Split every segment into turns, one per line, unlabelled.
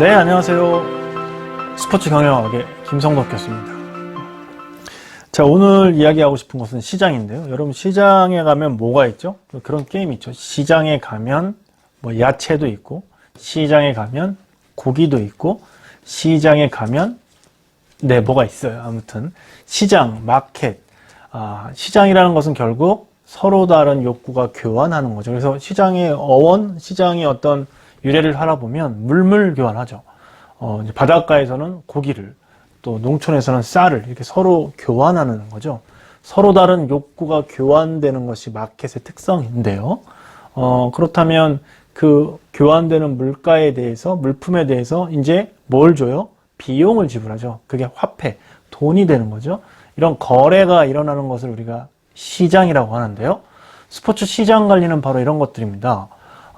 네, 안녕하세요. 스포츠 경영학의 김성덕 교수입니다. 자, 오늘 이야기하고 싶은 것은 시장인데요. 여러분, 시장에 가면 뭐가 있죠? 그런 게임이 있죠. 시장에 가면 뭐 야채도 있고, 시장에 가면 고기도 있고, 시장에 가면 네, 뭐가 있어요. 아무튼 시장, 마켓. 시장이라는 것은 결국 서로 다른 욕구가 교환하는 거죠. 그래서 시장의 어원, 시장의 어떤 유래를 알아보면 물물 교환하죠. 이제 바닷가에서는 고기를, 또 농촌에서는 쌀을 이렇게 서로 교환하는 거죠. 서로 다른 욕구가 교환되는 것이 마켓의 특성인데요. 그렇다면 그 교환되는 물가에 대해서, 물품에 대해서 이제 뭘 줘요? 비용을 지불하죠. 그게 화폐, 돈이 되는 거죠. 이런 거래가 일어나는 것을 우리가 시장이라고 하는데요. 스포츠 시장 관리는 바로 이런 것들입니다.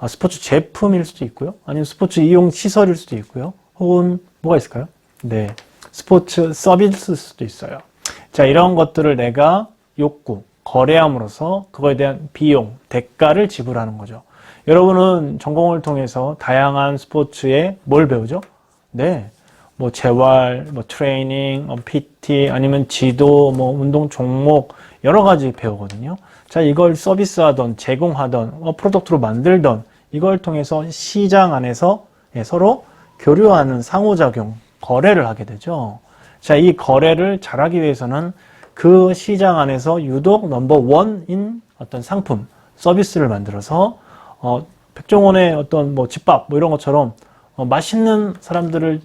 스포츠 제품일 수도 있고요. 아니면 스포츠 이용 시설일 수도 있고요. 혹은 뭐가 있을까요? 네, 스포츠 서비스일 수도 있어요. 자, 이런 것들을 내가 욕구, 거래함으로써 그거에 대한 비용, 대가를 지불하는 거죠. 여러분은 전공을 통해서 다양한 스포츠에 뭘 배우죠? 네, 뭐 재활, 뭐 트레이닝, PT, 아니면 지도, 뭐 운동 종목 여러 가지 배우거든요. 자, 이걸 서비스하던, 제공하던, 프로덕트로 만들던 이걸 통해서 시장 안에서 서로 교류하는 상호작용, 거래를 하게 되죠. 자, 이 거래를 잘하기 위해서는 그 시장 안에서 유독 넘버 원인 어떤 상품, 서비스를 만들어서 백종원의 어떤 뭐 집밥 뭐 이런 것처럼 맛있는 사람들을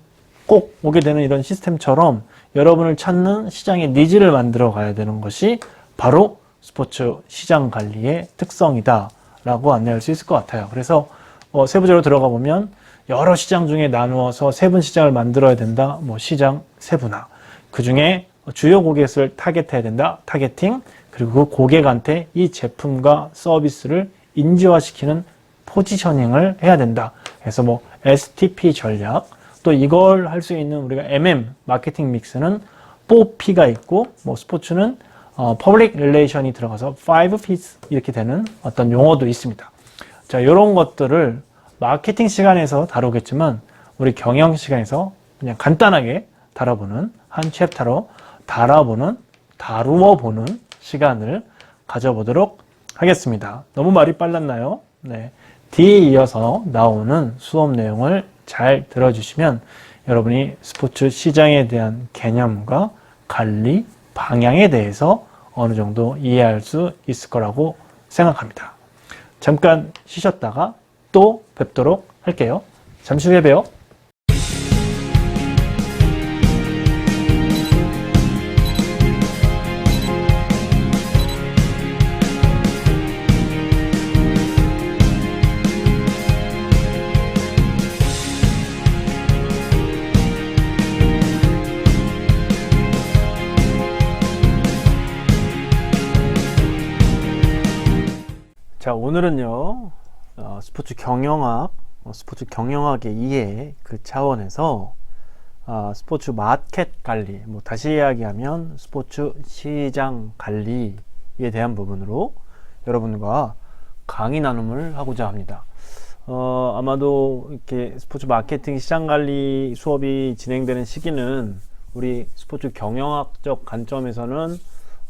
꼭 오게 되는 이런 시스템처럼 여러분을 찾는 시장의 니즈를 만들어 가야 되는 것이 바로 스포츠 시장 관리의 특성이다 라고 안내할 수 있을 것 같아요. 그래서 세부적으로 들어가 보면 여러 시장 중에 나누어서 세분 시장을 만들어야 된다. 뭐 시장 세분화. 그 중에 주요 고객을 타겟해야 된다. 타겟팅. 그리고 그 고객한테 이 제품과 서비스를 인지화시키는 포지셔닝을 해야 된다. 그래서 뭐 STP 전략. 또 이걸 할 수 있는 우리가 MM, 마케팅 믹스는 4P가 있고, 뭐 스포츠는 퍼블릭 릴레이션이 들어가서 5Ps 이렇게 되는 어떤 용어도 있습니다. 자, 이런 것들을 마케팅 시간에서 다루겠지만 우리 경영 시간에서 그냥 간단하게 다뤄보는 한 챕터로 다루어 보는 시간을 가져보도록 하겠습니다. 너무 말이 빨랐나요? 네. 뒤에 이어서 나오는 수업 내용을 잘 들어주시면 여러분이 스포츠 시장에 대한 개념과 관리, 방향에 대해서 어느 정도 이해할 수 있을 거라고 생각합니다. 잠깐 쉬셨다가 또 뵙도록 할게요. 잠시 후에 봬요. 자, 오늘은요, 스포츠 경영학, 스포츠 경영학의 이해 그 차원에서 스포츠 마켓 관리, 뭐 다시 이야기하면 스포츠 시장 관리에 대한 부분으로 여러분과 강의 나눔을 하고자 합니다. 아마도 이렇게 스포츠 마케팅 시장 관리 수업이 진행되는 시기는 우리 스포츠 경영학적 관점에서는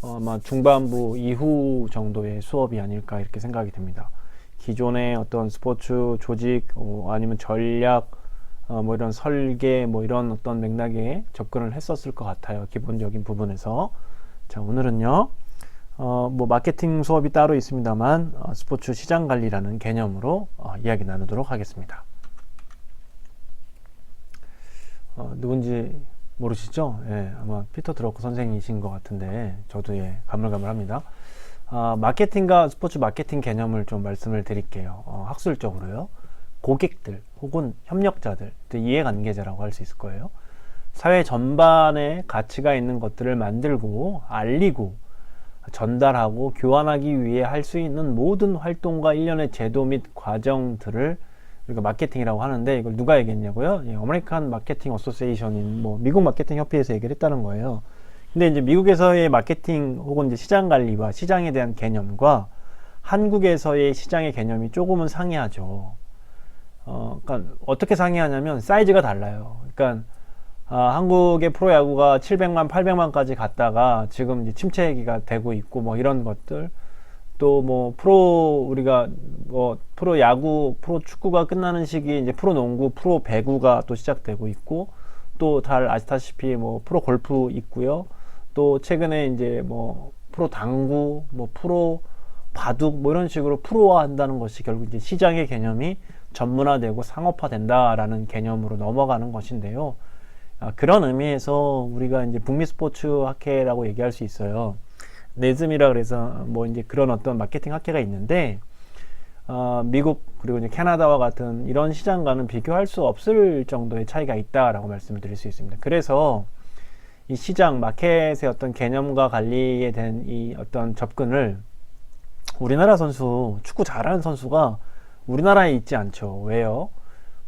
아마 중반부 이후 정도의 수업이 아닐까 이렇게 생각이 됩니다. 기존의 어떤 스포츠 조직 아니면 전략 뭐 이런 설계 뭐 이런 어떤 맥락에 접근을 했었을 것 같아요. 기본적인 부분에서. 자, 오늘은요 뭐 마케팅 수업이 따로 있습니다만 스포츠 시장 관리라는 개념으로 이야기 나누도록 하겠습니다. 누군지 모르시죠? 예, 아마 피터 드러커 선생이신 것 같은데 저도 가물가물합니다. 마케팅과 스포츠 마케팅 개념을 좀 말씀을 드릴게요. 학술적으로요. 고객들 혹은 협력자들, 이해관계자라고 할 수 있을 거예요. 사회 전반에 가치가 있는 것들을 만들고 알리고 전달하고 교환하기 위해 할 수 있는 모든 활동과 일련의 제도 및 과정들을 우리가 마케팅이라고 하는데, 이걸 누가 얘기했냐고요? 아메리칸 마케팅 어소시에이션인 뭐 미국 마케팅 협회에서 얘기를 했다는 거예요. 근데 이제 미국에서의 마케팅 혹은 이제 시장 관리와 시장에 대한 개념과 한국에서의 시장의 개념이 조금은 상이하죠. 그러니까 어떻게 상이하냐면 사이즈가 달라요. 그러니까 한국의 프로야구가 700만, 800만까지 갔다가 지금 이제 침체기가 되고 있고 뭐 이런 것들, 또 뭐 우리가 뭐 프로야구, 프로축구가 끝나는 시기 이제 프로농구, 프로배구가 또 시작되고 있고, 또 잘 아시다시피 뭐 프로골프 있고요. 또 최근에 이제 뭐 프로당구, 뭐 프로바둑 뭐 이런 식으로 프로화 한다는 것이 결국 이제 시장의 개념이 전문화되고 상업화된다라는 개념으로 넘어가는 것인데요. 그런 의미에서 우리가 이제 북미 스포츠 학회라고 얘기할 수 있어요. 네즘이라 그래서 뭐 이제 그런 어떤 마케팅 학회가 있는데, 미국 그리고 이제 캐나다와 같은 이런 시장과는 비교할 수 없을 정도의 차이가 있다라고 말씀을 드릴 수 있습니다. 그래서 이 시장 마켓의 어떤 개념과 관리에 대한 이 어떤 접근을 우리나라 선수, 축구 잘하는 선수가 우리나라에 있지 않죠. 왜요?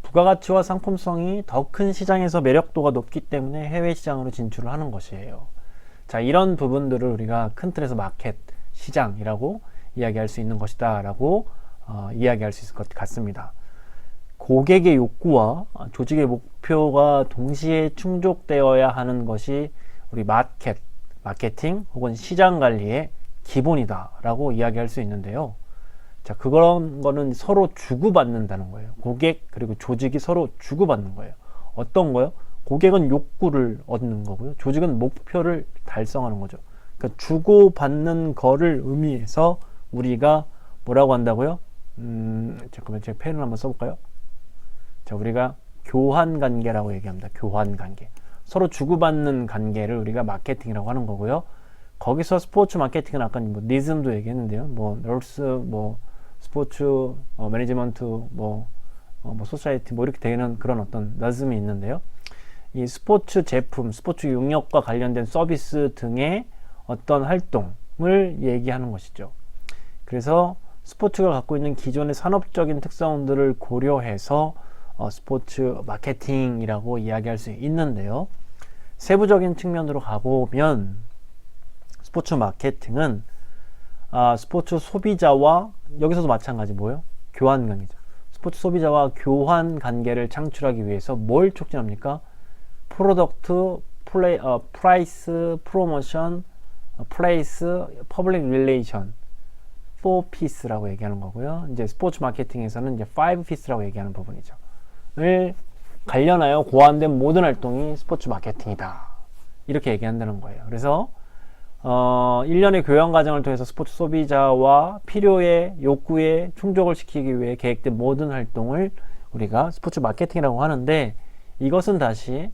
부가가치와 상품성이 더 큰 시장에서 매력도가 높기 때문에 해외 시장으로 진출을 하는 것이에요. 자, 이런 부분들을 우리가 큰 틀에서 마켓, 시장이라고 이야기할 수 있는 것이다 라고 이야기할 수 있을 것 같습니다. 고객의 욕구와 조직의 목표가 동시에 충족되어야 하는 것이 우리 마케팅 혹은 시장 관리의 기본이다 라고 이야기할 수 있는데요. 자, 그런 거는 서로 주고받는다는 거예요. 고객 그리고 조직이 서로 주고받는 거예요. 어떤 거요? 고객은 욕구를 얻는 거고요. 조직은 목표를 달성하는 거죠. 그러니까 주고받는 거를 의미해서 우리가 뭐라고 한다고요? 잠깐만 제가 펜을 한번 써볼까요? 자, 우리가 교환 관계라고 얘기합니다. 교환 관계. 서로 주고받는 관계를 우리가 마케팅이라고 하는 거고요. 거기서 스포츠 마케팅은 아까 뭐 니즘도 얘기했는데요. 뭐 널스, 뭐 스포츠 매니지먼트, 뭐 소사이티 뭐 이렇게 되는 그런 어떤 니즘이 있는데요. 이 스포츠 제품, 스포츠 용역과 관련된 서비스 등의 어떤 활동을 얘기하는 것이죠. 그래서 스포츠가 갖고 있는 기존의 산업적인 특성들을 고려해서 스포츠 마케팅이라고 이야기할 수 있는데요. 세부적인 측면으로 가보면 스포츠 마케팅은 스포츠 소비자와 여기서도 마찬가지 뭐예요? 교환 관계죠. 스포츠 소비자와 교환 관계를 창출하기 위해서 뭘 촉진합니까? 프로덕트, 프라이스, 프로모션, 플레이스, 퍼블릭 릴레이션 4Ps라고 얘기하는 거고요. 이제 스포츠 마케팅에서는 이제 5Ps라고 얘기하는 부분이죠. 을 관련하여 고안된 모든 활동이 스포츠 마케팅이다. 이렇게 얘기한다는 거예요. 그래서 일련의 교양 과정을 통해서 스포츠 소비자와 필요의 욕구에 충족을 시키기 위해 계획된 모든 활동을 우리가 스포츠 마케팅이라고 하는데, 이것은 다시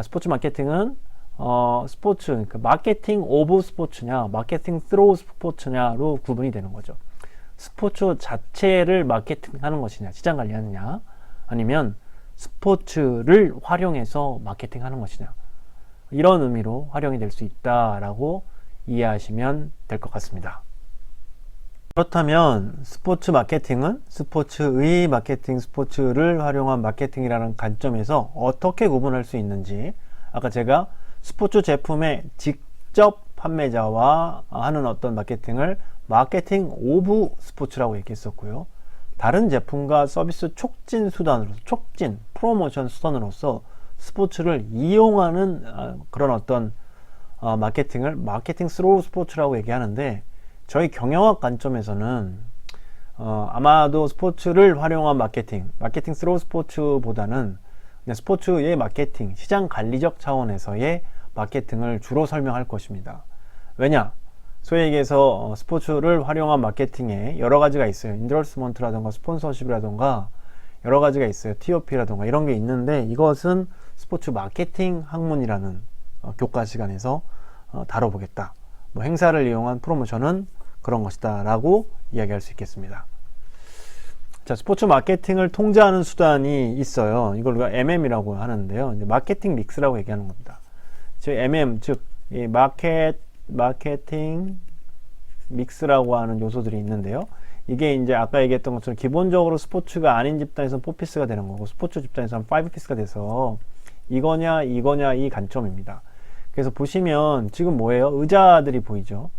스포츠 마케팅은 스포츠, 그러니까 마케팅 오브 스포츠냐 마케팅 스로우 스포츠냐로 구분이 되는 거죠. 스포츠 자체를 마케팅하는 것이냐, 시장 관리하느냐, 아니면 스포츠를 활용해서 마케팅하는 것이냐, 이런 의미로 활용이 될 수 있다라고 이해하시면 될 것 같습니다. 그렇다면 스포츠 마케팅은 스포츠의 마케팅, 스포츠를 활용한 마케팅이라는 관점에서 어떻게 구분할 수 있는지, 아까 제가 스포츠 제품의 직접 판매자와 하는 어떤 마케팅을 마케팅 오브 스포츠라고 얘기했었고요. 다른 제품과 서비스 촉진 수단으로서, 촉진, 프로모션 수단으로서 스포츠를 이용하는 그런 어떤 마케팅을 마케팅 스로우 스포츠라고 얘기하는데, 저희 경영학 관점에서는 아마도 스포츠를 활용한 마케팅 스로우 스포츠보다는 그냥 스포츠의 마케팅, 시장 관리적 차원에서의 마케팅을 주로 설명할 것입니다. 왜냐? 소위 얘기해서 스포츠를 활용한 마케팅에 여러 가지가 있어요. 인더스먼트라던가 스폰서십이라던가 여러 가지가 있어요. TOP라던가 이런 게 있는데, 이것은 스포츠 마케팅 학문이라는 교과 시간에서 다뤄보겠다. 뭐 행사를 이용한 프로모션은 그런 것이다 라고 이야기할 수 있겠습니다. 자, 스포츠 마케팅을 통제하는 수단이 있어요. 이걸 우리가 MM이라고 하는데요. 이제 마케팅 믹스라고 얘기하는 겁니다. 즉 MM, 즉 이 마케팅 믹스라고 하는 요소들이 있는데요. 이게 이제 아까 얘기했던 것처럼 기본적으로 스포츠가 아닌 집단에서는 4피스가 되는 거고, 스포츠 집단에서는 5피스가 돼서 이거냐 이 관점입니다. 그래서 보시면 지금 뭐예요? 의자들이 보이죠?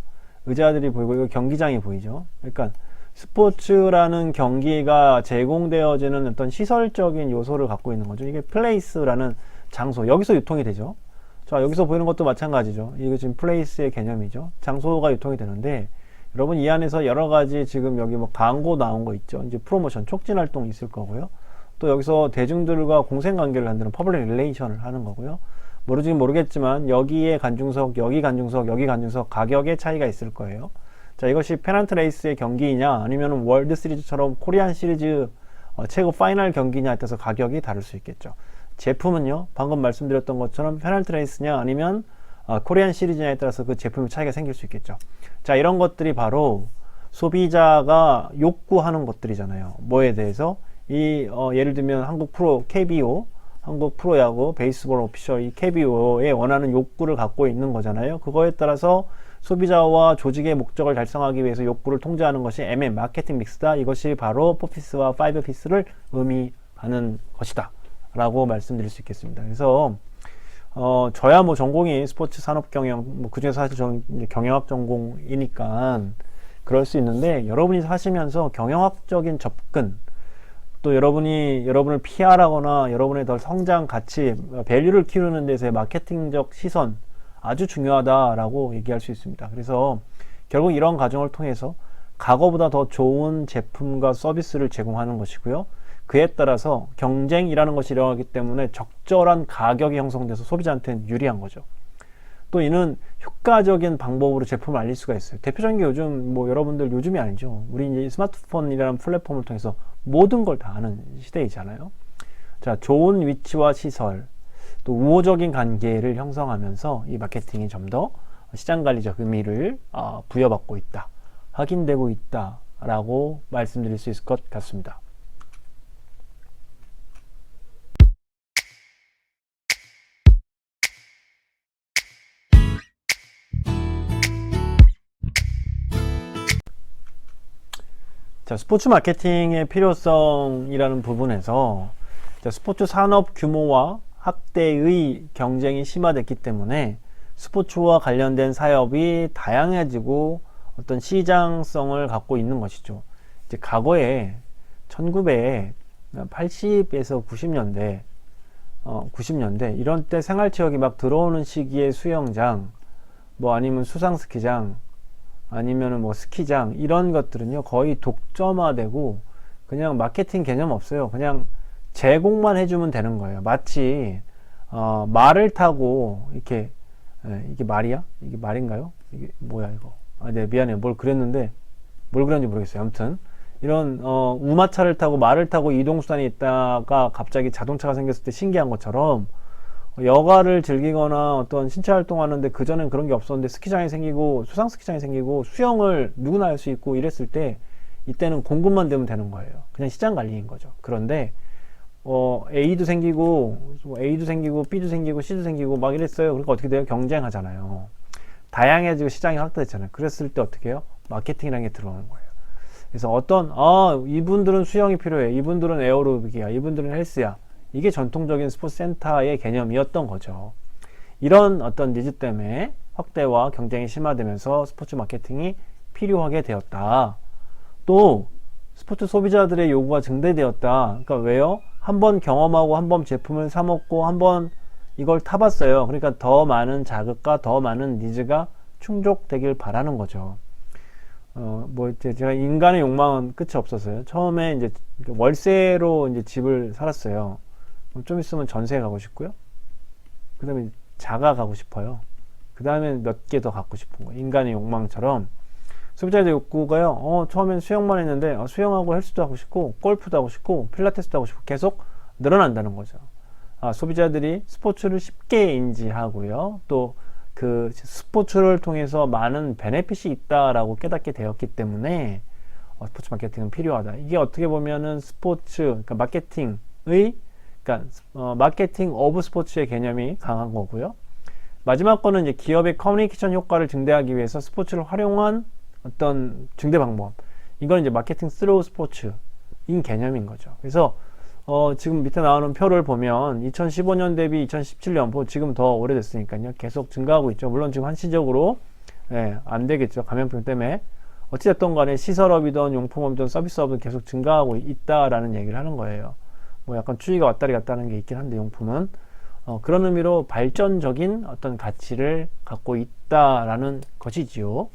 의자들이 보이고 이거 경기장이 보이죠? 그러니까 스포츠라는 경기가 제공되어지는 어떤 시설적인 요소를 갖고 있는 거죠. 이게 플레이스라는 장소, 여기서 유통이 되죠. 자, 여기서 보이는 것도 마찬가지죠. 이거 지금 플레이스의 개념이죠. 장소가 유통이 되는데, 여러분 이 안에서 여러 가지 지금 여기 뭐 광고 나온 거 있죠. 이제 프로모션, 촉진 활동 있을 거고요. 또 여기서 대중들과 공생관계를 만드는 퍼블릭 릴레이션을 하는 거고요. 모르긴 모르겠지만 여기에 간중석, 여기 간중석, 여기 간중석 가격의 차이가 있을 거예요. 자, 이것이 페넌트 레이스의 경기이냐 아니면 월드 시리즈처럼 코리안 시리즈 최고 파이널 경기냐에 따라서 가격이 다를 수 있겠죠. 제품은요, 방금 말씀드렸던 것처럼 페넌트 레이스냐 아니면 코리안 시리즈냐에 따라서 그 제품의 차이가 생길 수 있겠죠. 자, 이런 것들이 바로 소비자가 욕구하는 것들이잖아요. 뭐에 대해서? 예를 들면 한국 프로 KBO, 한국 프로야구 베이스볼 오피셜 이 KBO에 원하는 욕구를 갖고 있는 거잖아요. 그거에 따라서 소비자와 조직의 목적을 달성하기 위해서 욕구를 통제하는 것이 MM 마케팅 믹스다. 이것이 바로 4피스와 5피스를 의미하는 것이다 라고 말씀드릴 수 있겠습니다. 그래서 저야 뭐 전공이 스포츠 산업 경영, 뭐 그중에서 사실 저는 이제 경영학 전공이니까 그럴 수 있는데, 여러분이 하시면서 경영학적인 접근, 또 여러분을 PR하거나 여러분의 더 성장 가치, 밸류를 키우는 데서의 마케팅적 시선 아주 중요하다라고 얘기할 수 있습니다. 그래서 결국 이런 과정을 통해서 과거보다 더 좋은 제품과 서비스를 제공하는 것이고요. 그에 따라서 경쟁이라는 것이 일어나기 때문에 적절한 가격이 형성돼서 소비자한테는 유리한 거죠. 또 이는 효과적인 방법으로 제품을 알릴 수가 있어요. 대표적인 게 요즘 뭐 여러분들 요즘이 아니죠. 우리 이제 스마트폰이라는 플랫폼을 통해서 모든 걸 다 아는 시대이잖아요. 자, 좋은 위치와 시설, 또 우호적인 관계를 형성하면서 이 마케팅이 좀 더 시장관리적 의미를 부여받고 있다, 확인되고 있다 라고 말씀드릴 수 있을 것 같습니다. 자, 스포츠 마케팅의 필요성이라는 부분에서 스포츠 산업 규모와 확대의 경쟁이 심화됐기 때문에 스포츠와 관련된 사업이 다양해지고 어떤 시장성을 갖고 있는 것이죠. 이제 과거에 1980에서 90년대 이런 때 생활체육이 막 들어오는 시기에 수영장, 뭐 아니면 수상 스키장, 아니면은 뭐 스키장, 이런 것들은요 거의 독점화되고 그냥 마케팅 개념 없어요. 그냥 제공만 해주면 되는 거예요. 마치 말을 타고 이렇게 이게 말이야? 이게 말인가요? 이게 뭐야 이거? 네, 미안해요. 뭘 그랬는지 모르겠어요. 아무튼 이런 우마차를 타고 말을 타고 이동수단이 있다가 갑자기 자동차가 생겼을 때 신기한 것처럼 여가를 즐기거나 어떤 신체 활동하는데 그전엔 그런 게 없었는데 스키장이 생기고 수상 스키장이 생기고 수영을 누구나 할 수 있고 이랬을 때, 이때는 공급만 되면 되는 거예요. 그냥 시장 관리인 거죠. 그런데 A도 생기고 B도 생기고 C도 생기고 막 이랬어요. 그러니까 어떻게 돼요? 경쟁하잖아요. 다양해지고 시장이 확대됐잖아요. 그랬을 때 어떻게 해요? 마케팅이라는 게 들어오는 거예요. 그래서 이분들은 수영이 필요해, 이분들은 에어로빅이야, 이분들은 헬스야, 이게 전통적인 스포츠 센터의 개념이었던 거죠. 이런 어떤 니즈 때문에 확대와 경쟁이 심화되면서 스포츠 마케팅이 필요하게 되었다. 또 스포츠 소비자들의 요구가 증대되었다. 그러니까 왜요? 한번 경험하고 한번 제품을 사 먹고 한번 이걸 타봤어요. 그러니까 더 많은 자극과 더 많은 니즈가 충족되길 바라는 거죠. 제가 인간의 욕망은 끝이 없었어요. 처음에 이제 월세로 이제 집을 살았어요. 좀 있으면 전세 가고 싶고요. 그 다음에 자가 가고 싶어요. 그 다음에 몇 개 더 갖고 싶은 거예요. 인간의 욕망처럼 소비자의 욕구가요. 처음엔 수영만 했는데 수영하고 헬스도 하고 싶고 골프도 하고 싶고 필라테스도 하고 싶고 계속 늘어난다는 거죠. 소비자들이 스포츠를 쉽게 인지하고요. 또 그 스포츠를 통해서 많은 베네핏이 있다라고 깨닫게 되었기 때문에 스포츠 마케팅은 필요하다. 이게 어떻게 보면은 스포츠, 그러니까 마케팅 오브 스포츠의 개념이 강한 거고요. 마지막 거는 이제 기업의 커뮤니케이션 효과를 증대하기 위해서 스포츠를 활용한 어떤 증대 방법. 이건 이제 마케팅 스루 스포츠인 개념인 거죠. 그래서 지금 밑에 나오는 표를 보면 2015년 대비 2017년, 지금 더 오래됐으니까요. 계속 증가하고 있죠. 물론 지금 한시적으로 안 되겠죠. 감염병 때문에 어찌됐든 간에 시설업이든 용품업이든 서비스업은 계속 증가하고 있다라는 얘기를 하는 거예요. 뭐 약간 추이가 왔다리 갔다는 게 있긴 한데 용품은 그런 의미로 발전적인 어떤 가치를 갖고 있다라는 것이지요.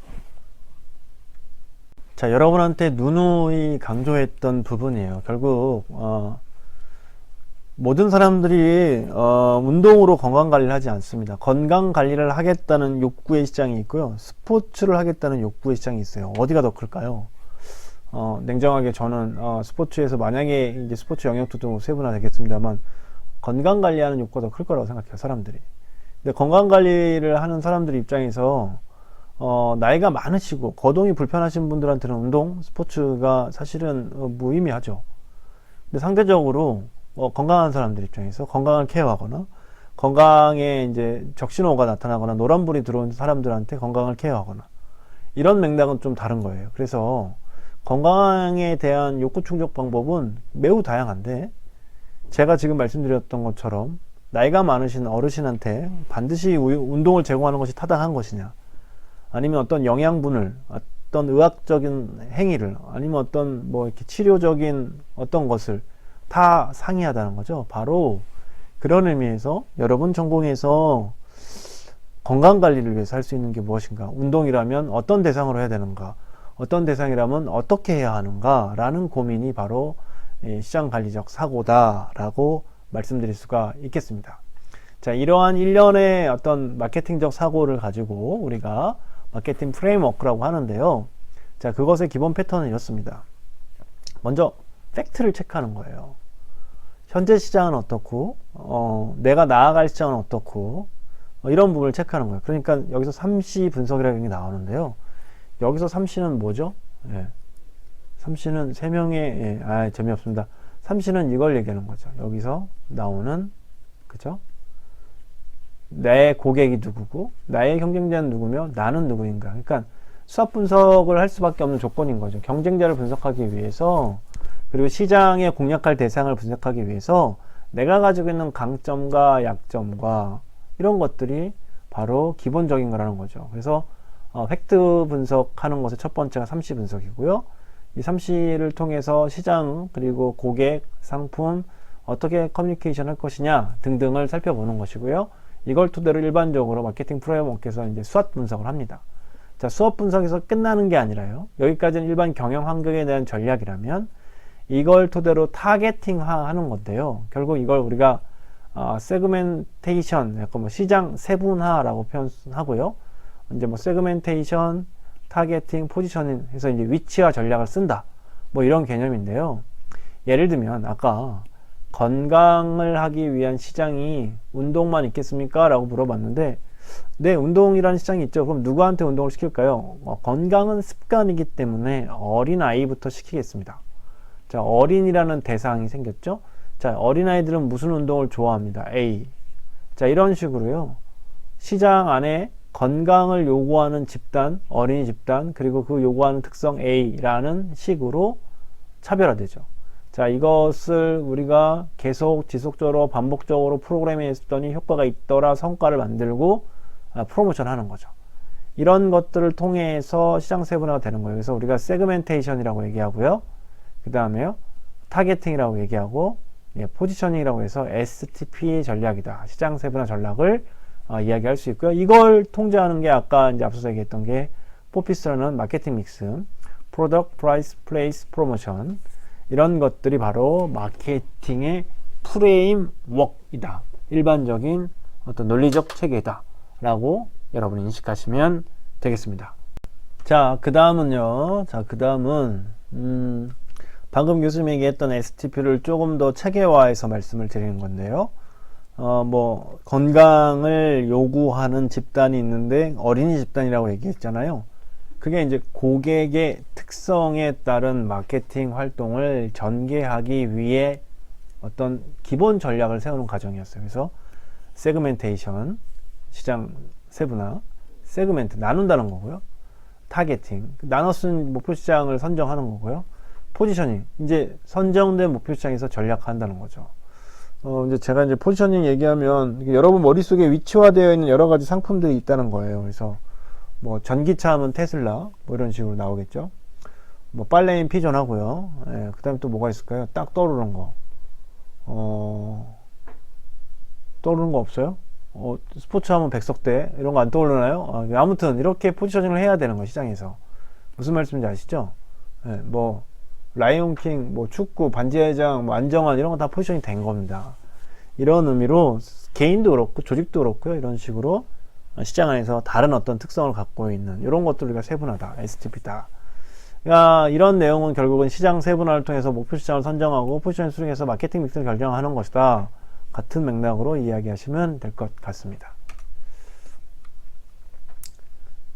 자, 여러분한테 누누이 강조했던 부분이에요. 결국 모든 사람들이 운동으로 건강관리를 하지 않습니다. 건강관리를 하겠다는 욕구의 시장이 있고요, 스포츠를 하겠다는 욕구의 시장이 있어요. 어디가 더 클까요? 냉정하게 저는 스포츠에서 만약에 이제 스포츠 영역도 세분화 되겠습니다만 건강관리하는 욕구가 더 클 거라고 생각해요, 사람들이. 근데 건강관리를 하는 사람들 입장에서 나이가 많으시고 거동이 불편하신 분들한테는 운동, 스포츠가 사실은 무의미하죠. 근데 상대적으로 건강한 사람들 입장에서 건강을 케어하거나 건강에 이제 적신호가 나타나거나 노란불이 들어온 사람들한테 건강을 케어하거나 이런 맥락은 좀 다른 거예요. 그래서 건강에 대한 욕구 충족 방법은 매우 다양한데, 제가 지금 말씀드렸던 것처럼 나이가 많으신 어르신한테 반드시 운동을 제공하는 것이 타당한 것이냐, 아니면 어떤 영양분을, 어떤 의학적인 행위를, 아니면 어떤 뭐 이렇게 치료적인 어떤 것을 다 상이하다는 거죠. 바로 그런 의미에서 여러분 전공에서 건강관리를 위해서 할 수 있는 게 무엇인가, 운동이라면 어떤 대상으로 해야 되는가, 어떤 대상이라면 어떻게 해야 하는가 라는 고민이 바로 시장관리적 사고다 라고 말씀드릴 수가 있겠습니다. 자, 이러한 일련의 어떤 마케팅적 사고를 가지고 우리가 마케팅 프레임워크라고 하는데요, 자, 그것의 기본 패턴은 이렇습니다. 먼저 팩트를 체크하는 거예요. 현재 시장은 어떻고 내가 나아갈 시장은 어떻고 이런 부분을 체크하는 거예요. 그러니까 여기서 3C 분석이라는 게 나오는데요, 여기서 3C는 뭐죠? 3C는 3명의 재미없습니다. 3C는 이걸 얘기하는 거죠. 여기서 나오는, 그죠? 내 고객이 누구고 나의 경쟁자는 누구며 나는 누구인가. 그러니까 수합 분석을 할 수밖에 없는 조건인 거죠. 경쟁자를 분석하기 위해서, 그리고 시장에 공략할 대상을 분석하기 위해서 내가 가지고 있는 강점과 약점과 이런 것들이 바로 기본적인 거라는 거죠. 그래서 팩트 분석하는 것의 첫 번째가 3C 분석이고요. 이 3C를 통해서 시장, 그리고 고객, 상품, 어떻게 커뮤니케이션 할 것이냐 등등을 살펴보는 것이고요. 이걸 토대로 일반적으로 마케팅 프레임워크에서 이제 수합 분석을 합니다. 자, 수합 분석에서 끝나는 게 아니라요, 여기까지는 일반 경영 환경에 대한 전략이라면 이걸 토대로 타겟팅화 하는 건데요, 결국 이걸 우리가 세그멘테이션, 약간 뭐 시장 세분화라고 표현하고요, 이제 뭐 세그멘테이션, 타겟팅, 포지셔닝 해서 이제 위치와 전략을 쓴다, 뭐 이런 개념인데요. 예를 들면 아까 건강을 하기 위한 시장이 운동만 있겠습니까? 라고 물어봤는데, 네, 운동이라는 시장이 있죠. 그럼 누구한테 운동을 시킬까요? 건강은 습관이기 때문에 어린아이부터 시키겠습니다. 자, 어린이라는 대상이 생겼죠. 자, 어린아이들은 무슨 운동을 좋아합니다. A. 자, 이런 식으로요, 시장 안에 건강을 요구하는 집단, 어린이 집단, 그리고 그 요구하는 특성 A라는 식으로 차별화되죠. 자, 이것을 우리가 계속 지속적으로 반복적으로 프로그래밍 했더니 효과가 있더라 성과를 만들고 프로모션 하는 거죠. 이런 것들을 통해서 시장 세분화가 되는 거예요. 그래서 우리가 세그멘테이션이라고 얘기하고요, 그 다음에요 타겟팅이라고 얘기하고, 포지셔닝이라고 해서 STP 전략이다, 시장 세분화 전략을 이야기할 수 있고요. 이걸 통제하는 게 아까 이제 앞서서 얘기했던 게 포피스라는 마케팅 믹스, 프로덕트, 프라이스, 플레이스, 프로모션, 이런 것들이 바로 마케팅의 프레임워크이다, 일반적인 어떤 논리적 체계다 라고 여러분이 인식하시면 되겠습니다. 자, 그 다음은요, 방금 교수님이 얘기했던 STP를 조금 더 체계화해서 말씀을 드리는 건데요, 뭐 건강을 요구하는 집단이 있는데 어린이 집단이라고 얘기했잖아요. 그게 이제 고객의 특성에 따른 마케팅 활동을 전개하기 위해 어떤 기본 전략을 세우는 과정이었어요. 그래서 세그멘테이션, 시장 세분화, 세그멘트 나눈다는 거고요, 타겟팅, 나눠 쓴 목표 시장을 선정하는 거고요, 포지셔닝, 이제 선정된 목표 시장에서 전략한다는 거죠. 이제 제가 이제 포지셔닝 얘기하면 여러분 머릿속에 위치화되어 있는 여러 가지 상품들이 있다는 거예요. 그래서
뭐 전기차 하면 테슬라 뭐 이런 식으로 나오겠죠. 뭐 빨래인 피존 하고요. 예, 그 다음에 또 뭐가 있을까요? 딱 떠오르는 거. 떠오르는 거 없어요? 스포츠 하면 백석대 이런 거 안 떠오르나요? 아무튼 이렇게 포지셔닝을 해야 되는 거 시장에서. 무슨 말씀인지 아시죠? 예, 뭐 라이온킹, 뭐 축구, 반지의장, 뭐 안정환 이런 거 다 포지셔닝 된 겁니다. 이런 의미로 개인도 그렇고 조직도 그렇고요. 이런 식으로 시장 안에서 다른 어떤 특성을 갖고 있는 이런 것들 우리가 세분화다. STP다. 그러니까 이런 내용은 결국은 시장 세분화를 통해서 목표 시장을 선정하고 포지션 수령해서 마케팅 믹스를 결정하는 것이다. 같은 맥락으로 이야기하시면 될 것 같습니다.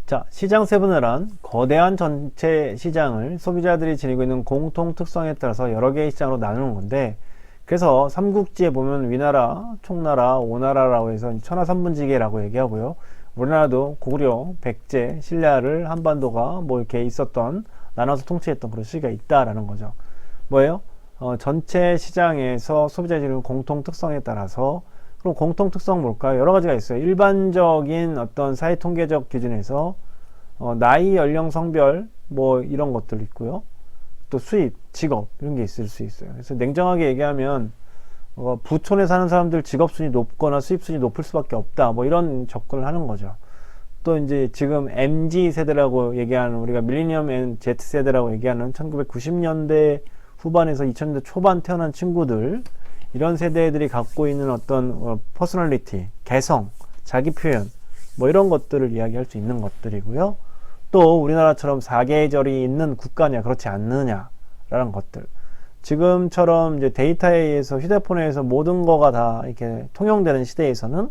자, 시장 세분화란 거대한 전체 시장을 소비자들이 지니고 있는 공통 특성에 따라서 여러 개의 시장으로 나누는 건데, 그래서 삼국지에 보면 위나라, 총나라, 오나라라고 해서 천하삼분지계라고 얘기하고요. 우리나라도 고구려, 백제, 신라를 한반도가 뭐 이렇게 있었던, 나눠서 통치했던 그런 시기가 있다라는 거죠. 뭐예요? 전체 시장에서 소비자들이 지니는 공통 특성에 따라서, 그럼 공통 특성 뭘까요? 여러 가지가 있어요. 일반적인 어떤 사회 통계적 기준에서 나이, 연령, 성별 뭐 이런 것들 있고요. 또 수입, 직업 이런 게 있을 수 있어요. 그래서 냉정하게 얘기하면 부촌에 사는 사람들 직업순위 높거나 수입순위 높을 수밖에 없다. 뭐 이런 접근을 하는 거죠. 또 이제 지금 MZ 세대라고 얘기하는, 우리가 밀레니엄 앤 Z 세대라고 얘기하는 1990년대 후반에서 2000년대 초반 태어난 친구들, 이런 세대들이 갖고 있는 어떤 퍼스널리티, 개성, 자기 표현 뭐 이런 것들을 이야기할 수 있는 것들이고요. 또 우리나라처럼 사계절이 있는 국가냐 그렇지 않느냐라는 것들, 지금처럼 이제 데이터에 의해서 휴대폰에 의해서 모든 거가 다 이렇게 통용되는 시대에서는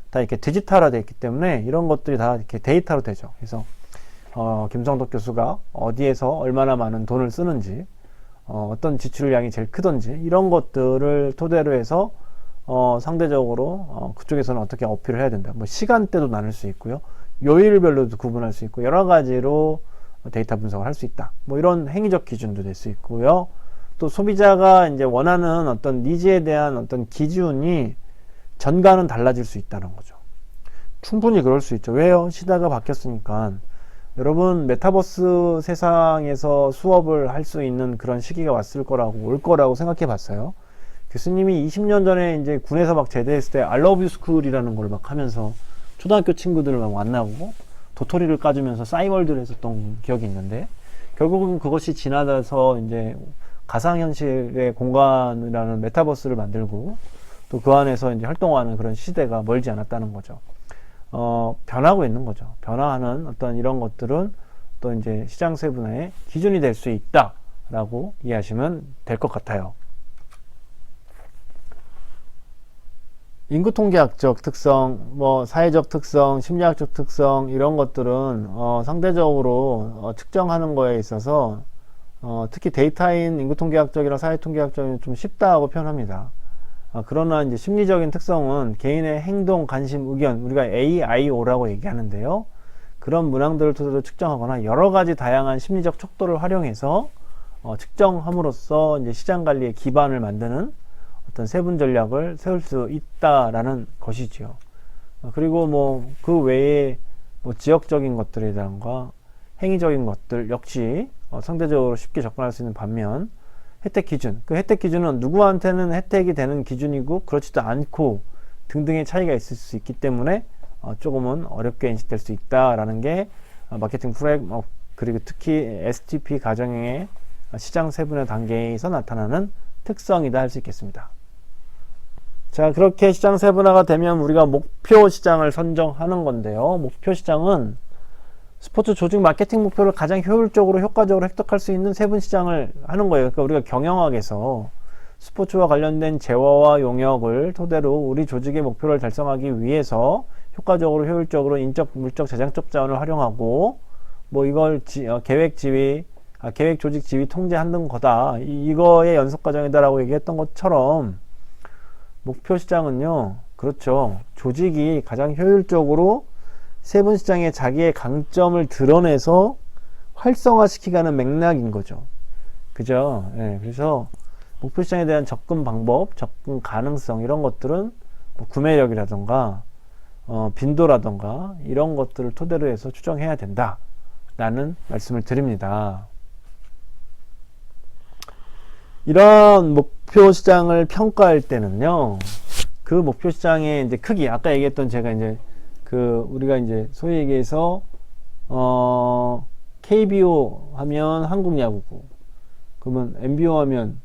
다 이렇게 디지털화 되어 있기 때문에 이런 것들이 다 이렇게 데이터로 되죠. 그래서 김성덕 교수가 어디에서 얼마나 많은 돈을 쓰는지, 어떤 지출량이 제일 크던지 이런 것들을 토대로 해서 상대적으로 그쪽에서는 어떻게 어필을 해야 된다. 뭐 시간대도 나눌 수 있고요. 요일별로도 구분할 수 있고 여러 가지로 데이터 분석을 할 수 있다. 뭐 이런 행위적 기준도 될 수 있고요. 또 소비자가 이제 원하는 어떤 니즈에 대한 어떤 기준이 전과는 달라질 수 있다는 거죠. 충분히 그럴 수 있죠. 왜요? 시대가 바뀌었으니까. 여러분, 메타버스 세상에서 수업을 할 수 있는 그런 시기가 왔을 거라고, 올 거라고 생각해 봤어요. 교수님이 20년 전에 이제 군에서 막 제대했을 때 I love you school이라는 걸 막 하면서 초등학교 친구들을 막 만나고 도토리를 까주면서 싸이월드를 했었던 기억이 있는데, 결국은 그것이 지나서 이제 가상현실의 공간이라는 메타버스를 만들고 또 그 안에서 이제 활동하는 그런 시대가 멀지 않았다는 거죠. 변하고 있는 거죠. 변화하는 어떤 이런 것들은 또 이제 시장 세분화의 기준이 될 수 있다라고 이해하시면 될 것 같아요. 인구 통계학적 특성, 뭐 사회적 특성, 심리학적 특성 이런 것들은 상대적으로 측정하는 거에 있어서 특히 데이터인 인구 통계학적이랑 사회 통계학적은 좀 쉽다고 표현합니다. 그러나 이제 심리적인 특성은 개인의 행동, 관심, 의견, 우리가 AIO라고 얘기하는데요. 그런 문항들을 토대로 측정하거나 여러 가지 다양한 심리적 척도를 활용해서 측정함으로써 이제 시장 관리의 기반을 만드는 어떤 세분 전략을 세울 수 있다라는 것이지요. 그리고 뭐 그 외에 뭐 지역적인 것들이라던가 행위적인 것들 역시 상대적으로 쉽게 접근할 수 있는 반면, 혜택 기준, 그 혜택 기준은 누구한테는 혜택이 되는 기준이고 그렇지도 않고 등등의 차이가 있을 수 있기 때문에 조금은 어렵게 인식될 수 있다라는 게 마케팅 프레임워크, 그리고 특히 STP 가정의 시장 세분화 단계에서 나타나는 특성이다 할 수 있겠습니다. 자, 그렇게 시장 세분화가 되면 우리가 목표 시장을 선정하는 건데요. 목표 시장은 스포츠 조직 마케팅 목표를 가장 효율적으로 효과적으로 획득할 수 있는 세분 시장을 하는 거예요. 그러니까 우리가 경영학에서 스포츠와 관련된 재화와 용역을 토대로 우리 조직의 목표를 달성하기 위해서 효과적으로 효율적으로 인적, 물적, 재정적 자원을 활용하고 뭐 이걸 계획 지휘, 계획 조직 지휘 통제하는 거다. 이거의 연속 과정이다라고 얘기했던 것처럼 목표 시장은요, 그렇죠. 조직이 가장 효율적으로 세분 시장에 자기의 강점을 드러내서 활성화시키가는 맥락인 거죠. 그죠? 예, 그래서 목표 시장에 대한 접근 방법, 접근 가능성 이런 것들은 뭐 구매력이라던가 빈도라던가 이런 것들을 토대로 해서 추정해야 된다 라는 말씀을 드립니다. 이런 목표 시장을 평가할 때는요, 그 목표 시장의 이제 크기, 아까 얘기했던 제가 이제 우리가 이제 소위 얘기해서 KBO 하면 한국 야구고, 그러면 MBO 하면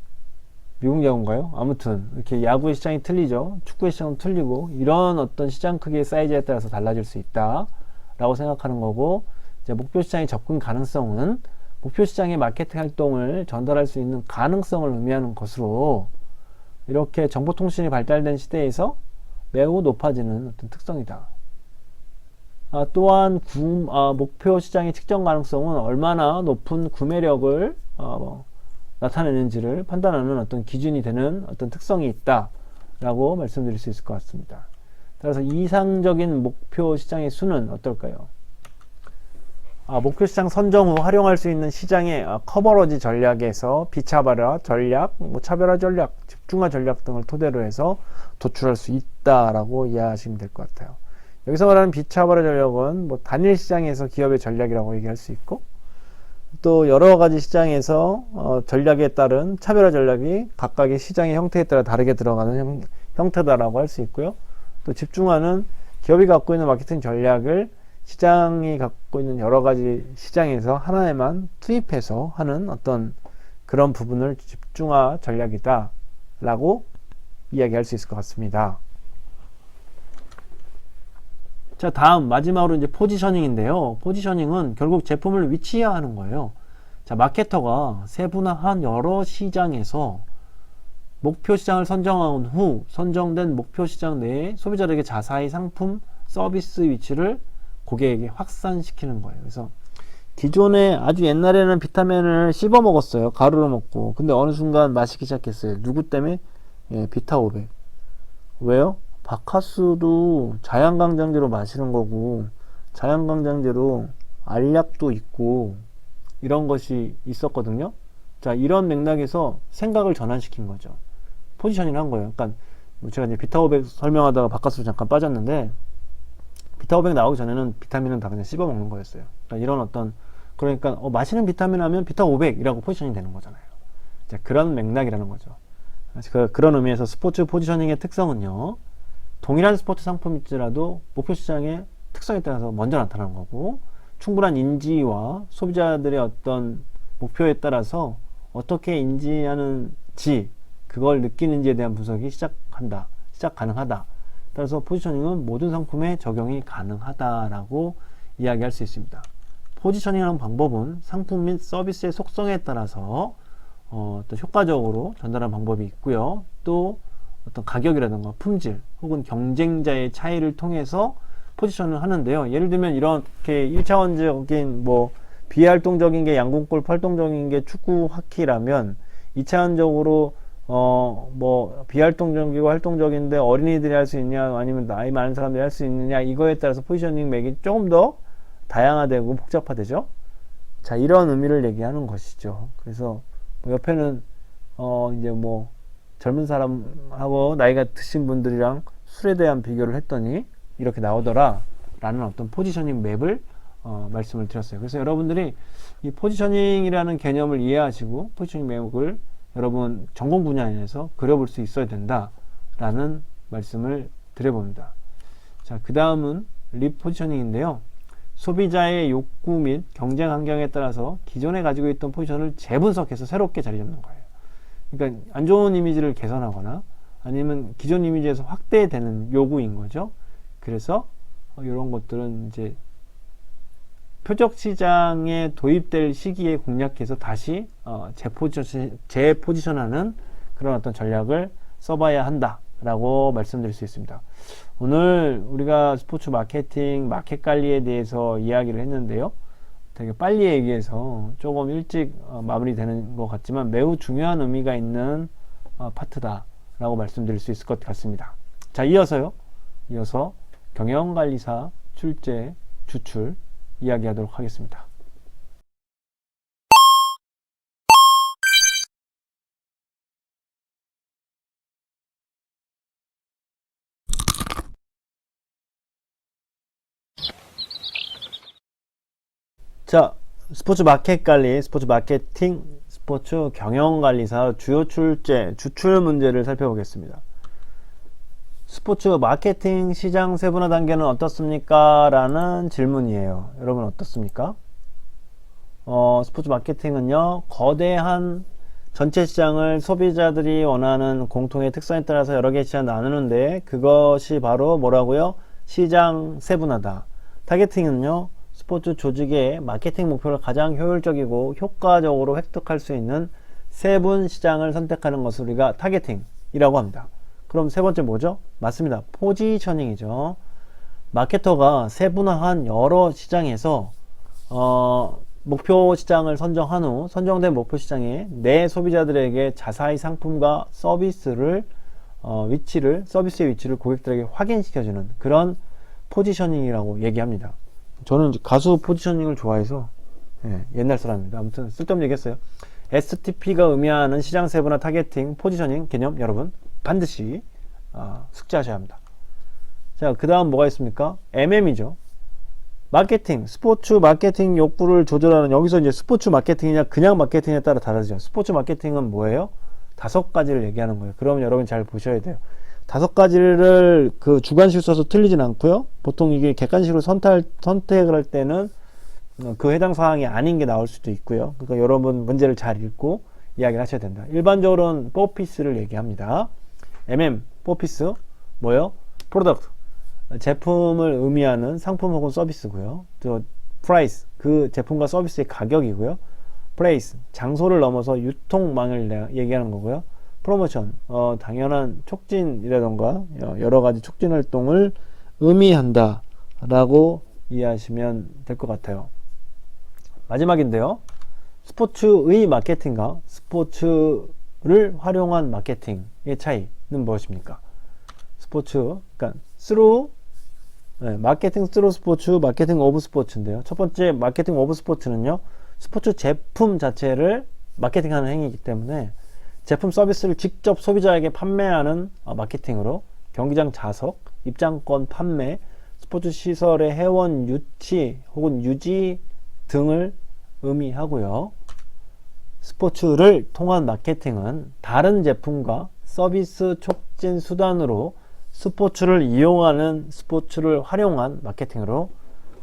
미국 야구인가요? 아무튼 이렇게 야구의 시장이 틀리죠. 축구의 시장은 틀리고, 이런 어떤 시장 크기의 사이즈에 따라서 달라질 수 있다 라고 생각하는 거고, 이제 목표 시장의 접근 가능성은 목표 시장의 마케팅 활동을 전달할 수 있는 가능성을 의미하는 것으로, 이렇게 정보통신이 발달된 시대에서 매우 높아지는 어떤 특성이다. 또한 목표 시장의 측정 가능성은 얼마나 높은 구매력을 나타내는지를 판단하는 어떤 기준이 되는 어떤 특성이 있다라고 말씀드릴 수 있을 것 같습니다. 따라서 이상적인 목표 시장의 수는 어떨까요? 목표 시장 선정 후 활용할 수 있는 시장의 커버러지 전략에서 비차별화 전략, 차별화 전략, 집중화 전략 등을 토대로 해서 도출할 수 있다라고 이해하시면 될 것 같아요. 여기서 말하는 비차별화 전략은 단일 시장에서 기업의 전략이라고 얘기할 수 있고, 또 여러 가지 시장에서 전략에 따른 차별화 전략이 각각의 시장의 형태에 따라 다르게 들어가는 형태다라고 할 수 있고요. 또 집중화는 기업이 갖고 있는 마케팅 전략을 시장이 갖고 있는 여러 가지 시장에서 하나에만 투입해서 하는 어떤 그런 부분을 집중화 전략이다 라고 이야기할 수 있을 것 같습니다. 자, 다음 마지막으로 이제 포지셔닝인데요. 포지셔닝은 결국 제품을 위치화하는 거예요. 자, 마케터가 세분화한 여러 시장에서 목표 시장을 선정한 후 선정된 목표 시장 내에 소비자들에게 자사의 상품, 서비스 위치를 고객에게 확산시키는 거예요. 그래서 기존에 아주 옛날에는 비타민을 씹어 먹었어요. 가루로 먹고. 근데 어느 순간 마시기 시작했어요. 누구 때문에? 비타 500. 왜요? 바카스도 자양강장제로 마시는 거고, 자양강장제로 알약도 있고 이런 것이 있었거든요. 자, 이런 맥락에서 생각을 전환시킨 거죠. 포지셔닝을 한 거예요. 그러니까 제가 이제 비타 500 설명하다가 바카스로 잠깐 빠졌는데, 비타 500 나오기 전에는 비타민은 다 그냥 씹어 먹는 거였어요. 그러니까 마시는 비타민 하면 비타 500이라고 포지셔닝이 되는 거잖아요. 자, 그런 맥락이라는 거죠. 그런 의미에서 스포츠 포지셔닝의 특성은요, 동일한 스포츠 상품일지라도 목표 시장의 특성에 따라서 먼저 나타나는 거고, 충분한 인지와 소비자들의 어떤 목표에 따라서 어떻게 인지하는지, 그걸 느끼는지에 대한 분석이 시작 가능하다. 따라서 포지셔닝은 모든 상품에 적용이 가능하다라고 이야기할 수 있습니다. 포지셔닝하는 방법은 상품 및 서비스의 속성에 따라서 또 효과적으로 전달하는 방법이 있고요. 또 어떤 가격이라든가 품질 혹은 경쟁자의 차이를 통해서 포지션을 하는데요. 예를 들면 이렇게 1차원적인 비활동적인 게 양궁골프, 활동적인 게 축구, 하키라면 2차원적으로 비활동적이고 활동적인데 어린이들이 할 수 있냐, 아니면 나이 많은 사람들이 할 수 있느냐, 이거에 따라서 포지셔닝 맥이 조금 더 다양화되고 복잡화되죠. 자, 이런 의미를 얘기하는 것이죠. 그래서 옆에는 이제 젊은 사람하고 나이가 드신 분들이랑 술에 대한 비교를 했더니 이렇게 나오더라 라는 어떤 포지셔닝 맵을 말씀을 드렸어요. 그래서 여러분들이 이 포지셔닝이라는 개념을 이해하시고 포지셔닝 맵을 여러분 전공 분야에서 그려볼 수 있어야 된다 라는 말씀을 드려봅니다. 자, 그 다음은 리포지셔닝인데요. 소비자의 욕구 및 경쟁 환경에 따라서 기존에 가지고 있던 포지션을 재분석해서 새롭게 자리 잡는 거예요. 그러니까 안 좋은 이미지를 개선하거나 아니면 기존 이미지에서 확대되는 요구인 거죠. 그래서 이런 것들은 이제 표적 시장에 도입될 시기에 공략해서 다시 재포지션하는 그런 어떤 전략을 써봐야 한다라고 말씀드릴 수 있습니다. 오늘 우리가 스포츠 마케팅, 마켓 관리에 대해서 이야기를 했는데요. 되게 빨리 얘기해서 조금 일찍 마무리되는 것 같지만 매우 중요한 의미가 있는 파트다라고 말씀드릴 수 있을 것 같습니다. 자, 이어서 경영관리사 출제, 주출 이야기하도록 하겠습니다. 자, 스포츠 마켓 관리, 스포츠 마케팅, 스포츠 경영 관리사 주요 출제, 주출 문제를 살펴보겠습니다. 스포츠 마케팅 시장 세분화 단계는 어떻습니까? 라는 질문이에요. 여러분 어떻습니까? 스포츠 마케팅은요, 거대한 전체 시장을 소비자들이 원하는 공통의 특성에 따라서 여러 개의 시장을 나누는데, 그것이 바로 뭐라고요? 시장 세분화다. 타겟팅은요, 스포츠 조직의 마케팅 목표를 가장 효율적이고 효과적으로 획득할 수 있는 세분 시장을 선택하는 것을 우리가 타겟팅이라고 합니다. 그럼 세 번째 뭐죠? 맞습니다. 포지셔닝이죠. 마케터가 세분화한 여러 시장에서 목표 시장을 선정한 후 선정된 목표 시장에 내 소비자들에게 자사의 상품과 서비스의 위치를 고객들에게 확인시켜주는 그런 포지셔닝이라고 얘기합니다. 저는 가수 포지셔닝을 좋아해서 옛날 사람입니다. 아무튼 쓸데없는 얘기했어요. STP가 의미하는 시장 세분화 타겟팅 포지셔닝 개념 여러분 반드시 숙지하셔야 합니다. 자, 그 다음 뭐가 있습니까? MM이죠. 마케팅, 스포츠 마케팅 욕구를 조절하는, 여기서 이제 스포츠 마케팅이냐 그냥 마케팅에 따라 다르죠. 스포츠 마케팅은 뭐예요? 5가지를 얘기하는 거예요. 그러면 여러분 잘 보셔야 돼요. 5가지를 그 주관식으로 써서 틀리진 않고요. 보통 이게 객관식으로 선택을 할 때는 그 해당 사항이 아닌 게 나올 수도 있고요. 그러니까 여러분 문제를 잘 읽고 이야기를 하셔야 된다. 일반적으로는 4피스를 얘기합니다. MM, 4피스 뭐예요? 프로덕트, 제품을 의미하는 상품 혹은 서비스고요. 또 프라이스, 그 제품과 서비스의 가격이고요. 플레이스, 장소를 넘어서 유통망을 얘기하는 거고요. 프로모션, 당연한 촉진이라던가 여러 가지 촉진 활동을 의미한다 라고 이해하시면 될 것 같아요. 마지막인데요. 스포츠의 마케팅과 스포츠를 활용한 마케팅의 차이는 무엇입니까? 스포츠, 그러니까 마케팅 스루 스포츠, 마케팅 오브 스포츠인데요. 첫 번째 마케팅 오브 스포츠는요, 스포츠 제품 자체를 마케팅하는 행위이기 때문에 제품 서비스를 직접 소비자에게 판매하는 마케팅으로 경기장 좌석, 입장권 판매, 스포츠 시설의 회원 유치 혹은 유지 등을 의미하고요. 스포츠를 통한 마케팅은 다른 제품과 서비스 촉진 수단으로 스포츠를 이용하는, 스포츠를 활용한 마케팅으로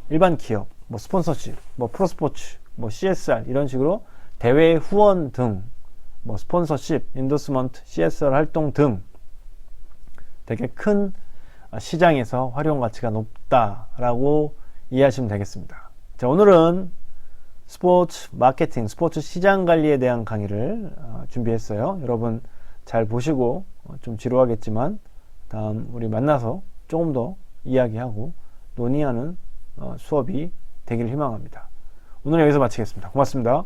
일반 기업, 스폰서십, 프로스포츠, CSR 이런 식으로 대회 후원 등 스폰서십, 인도스먼트, CSR 활동 등 되게 큰 시장에서 활용 가치가 높다라고 이해하시면 되겠습니다. 자, 오늘은 스포츠 마케팅, 스포츠 시장 관리에 대한 강의를 준비했어요. 여러분 잘 보시고 좀 지루하겠지만 다음 우리 만나서 조금 더 이야기하고 논의하는 수업이 되기를 희망합니다. 오늘 여기서 마치겠습니다. 고맙습니다.